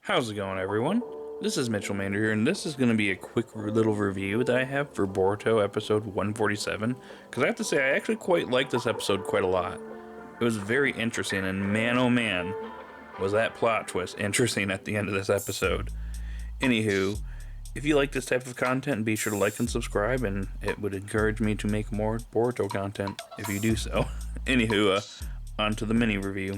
How's it going, everyone? This is Mitchell Mander here, and this is going to be a quick little review that I have for Boruto episode 147, because I have to say, I actually quite like this episode quite a lot. It was very interesting, and man oh man, was that plot twist interesting at the end of this episode. Anywho, if you like this type of content, be sure to like and subscribe, and it would encourage me to make more Boruto content if you do so. Anywho, on to the mini review.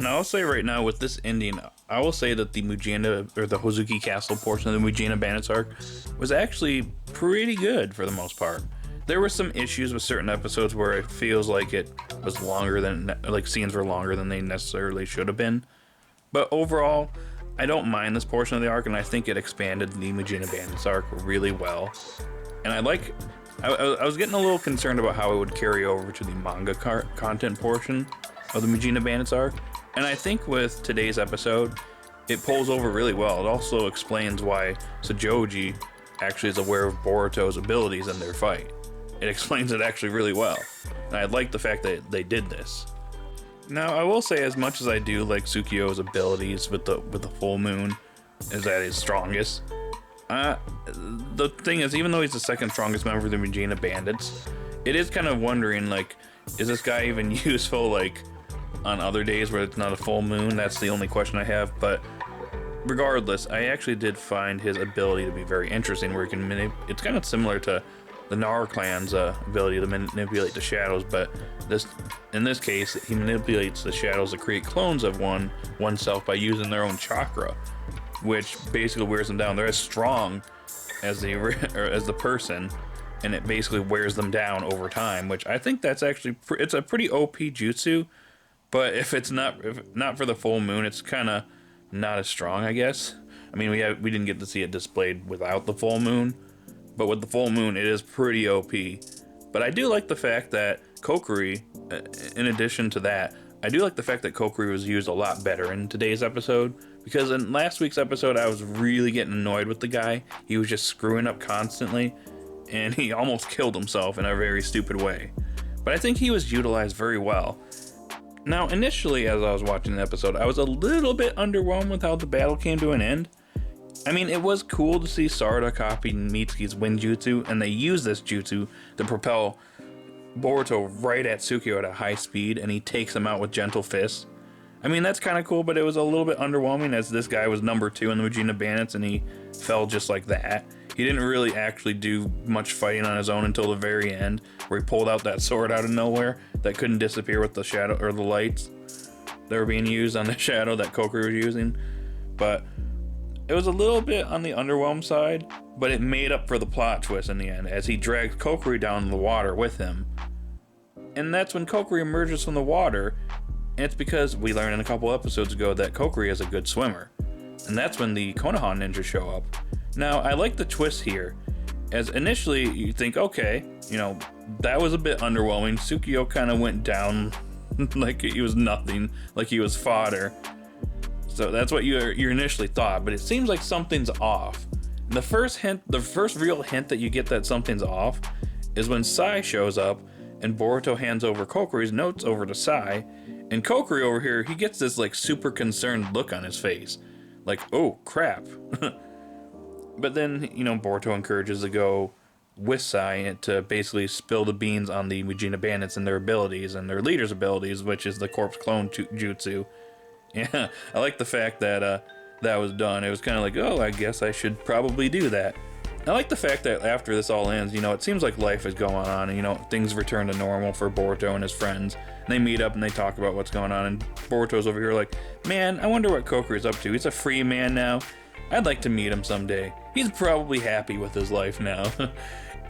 Now, I'll say right now, with this ending, I will say that the Mujina, or the Hozuki Castle portion of the Mujina Bandits arc was actually pretty good for the most part. There were some issues with certain episodes where it feels like it was longer than, like scenes were longer than they necessarily should have been. But overall, I don't mind this portion of the arc, and I think it expanded the Mujina Bandits arc really well. And I was getting a little concerned about how it would carry over to the manga content portion of the Mujina Bandits arc. And I think with today's episode, it pulls over really well. It also explains why Shojoji actually is aware of Boruto's abilities in their fight. It explains it actually really well. And I like the fact that they did this. Now, I will say, as much as I do like Tsukiyo's abilities with the full moon, is at his strongest. The thing is, even though he's the second strongest member of the Mujina Bandits, it is kind of wondering, like, is this guy even useful, like, on other days where it's not a full moon? That's the only question I have. But regardless, I actually did find his ability to be very interesting, where he can it's kind of similar to the Nar clan's ability to manipulate the shadows, but in this case, he manipulates the shadows to create clones of oneself by using their own chakra, which basically wears them down. They're as strong as the person, and it basically wears them down over time, which I think that's actually it's a pretty OP jutsu. But if not for the full moon, it's kind of not as strong, I guess. I mean, we didn't get to see it displayed without the full moon, but with the full moon, it is pretty OP. But I do like the fact that Kokuri, in addition to that, I do like the fact that Kokuri was used a lot better in today's episode, because in last week's episode, I was really getting annoyed with the guy. He was just screwing up constantly, and he almost killed himself in a very stupid way. But I think he was utilized very well. Now, initially, as I was watching the episode, I was a little bit underwhelmed with how the battle came to an end. I mean, it was cool to see Sarada copy Mitsuki's wind jutsu, and they used this jutsu to propel Boruto right at Tsukiyo at a high speed, and he takes him out with gentle fists. I mean, that's kind of cool, but it was a little bit underwhelming, as this guy was number 2 in the Mujina Bandits, and he fell just like that. He didn't really actually do much fighting on his own until the very end, where he pulled out that sword out of nowhere that couldn't disappear with the shadow or the lights that were being used on the shadow that Kokuri was using. But it was a little bit on the underwhelmed side, but it made up for the plot twist in the end, as he dragged Kokuri down in the water with him. And that's when Kokuri emerges from the water, and it's because we learned in a couple episodes ago that Kokuri is a good swimmer. And that's when the Konoha ninjas show up. Now, I like the twist here, as initially you think, okay, that was a bit underwhelming. Tsukiyo kind of went down like he was nothing, like he was fodder. So that's what you initially thought, but it seems like something's off. The first real hint that you get that something's off is when Sai shows up and Boruto hands over Kokuri's notes over to Sai, and Kokuri over here, he gets this like super concerned look on his face. Like, oh crap. But then, Boruto encourages to go with Sai to basically spill the beans on the Mujina Bandits and their abilities and their leader's abilities, which is the corpse clone jutsu. Yeah, I like the fact that that was done. It was kind of like, oh, I guess I should probably do that. I like the fact that after this all ends, it seems like life is going on, and things return to normal for Boruto and his friends. And they meet up and they talk about what's going on, and Boruto's over here like, man, I wonder what Kokuri's up to. He's a free man now. I'd like to meet him someday. He's probably happy with his life now.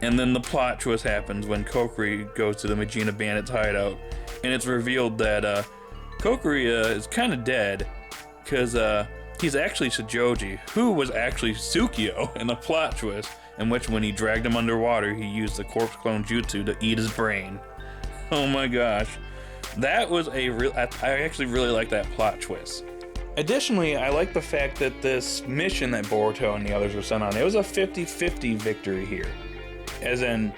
And then the plot twist happens when Kokuri goes to the Mujina Bandits hideout, and it's revealed that Kokuri is kind of dead, because he's actually Shojoji, who was actually Tsukiyo in the plot twist, in which when he dragged him underwater, he used the corpse clone jutsu to eat his brain. Oh my gosh. That was I actually really like that plot twist. Additionally, I like the fact that this mission that Boruto and the others were sent on, it was a 50-50 victory here. As in,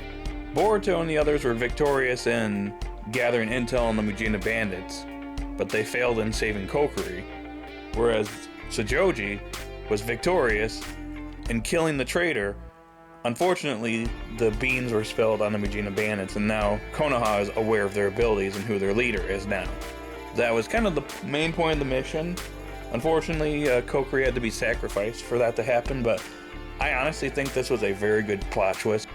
Boruto and the others were victorious in gathering intel on the Mujina Bandits, but they failed in saving Kokuri. Whereas Shojoji was victorious in killing the traitor. Unfortunately, the beans were spilled on the Mujina bandits, and now Konoha is aware of their abilities and who their leader is now. That was kind of the main point of the mission. Unfortunately, Kokuri had to be sacrificed for that to happen, but I honestly think this was a very good plot twist.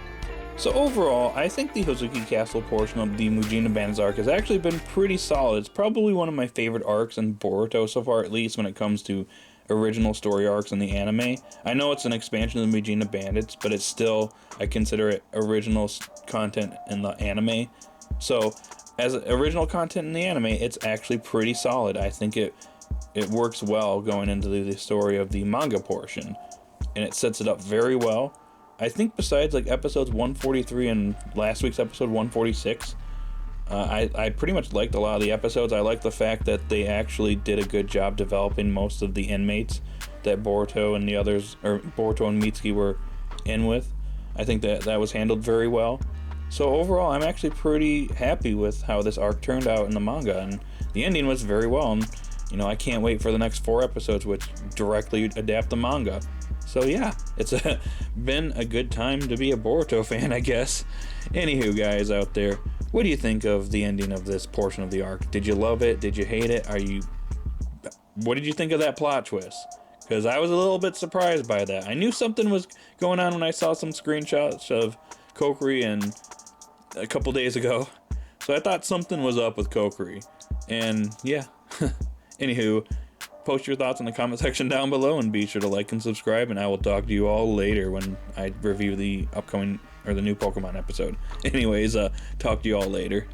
So overall, I think the Hozuki Castle portion of the Mujina Bandits arc has actually been pretty solid. It's probably one of my favorite arcs in Boruto so far, at least when it comes to original story arcs in the anime. I know it's an expansion of the Mujina Bandits, but it's still, I consider it original content in the anime. So, as original content in the anime, it's actually pretty solid. I think it works well going into the story of the manga portion, and it sets it up very well. I think besides like episodes 143 and last week's episode 146, I pretty much liked a lot of the episodes. I like the fact that they actually did a good job developing most of the inmates that Boruto and the others, or Boruto and Mitsuki were in with. I think that was handled very well. So overall, I'm actually pretty happy with how this arc turned out in the manga, and the ending was very well. And you know, I can't wait for the next 4 episodes, which directly adapt the manga. So yeah, it's been a good time to be a Boruto fan, I guess. Anywho, guys out there, what do you think of the ending of this portion of the arc? Did you love it? Did you hate it? What did you think of that plot twist? Because I was a little bit surprised by that. I knew something was going on when I saw some screenshots of Kokuri and a couple days ago. So I thought something was up with Kokuri. And yeah, anywho, post your thoughts in the comment section down below, and be sure to like and subscribe, and I will talk to you all later when I review the upcoming, or the new Pokemon episode. Anyways, talk to you all later.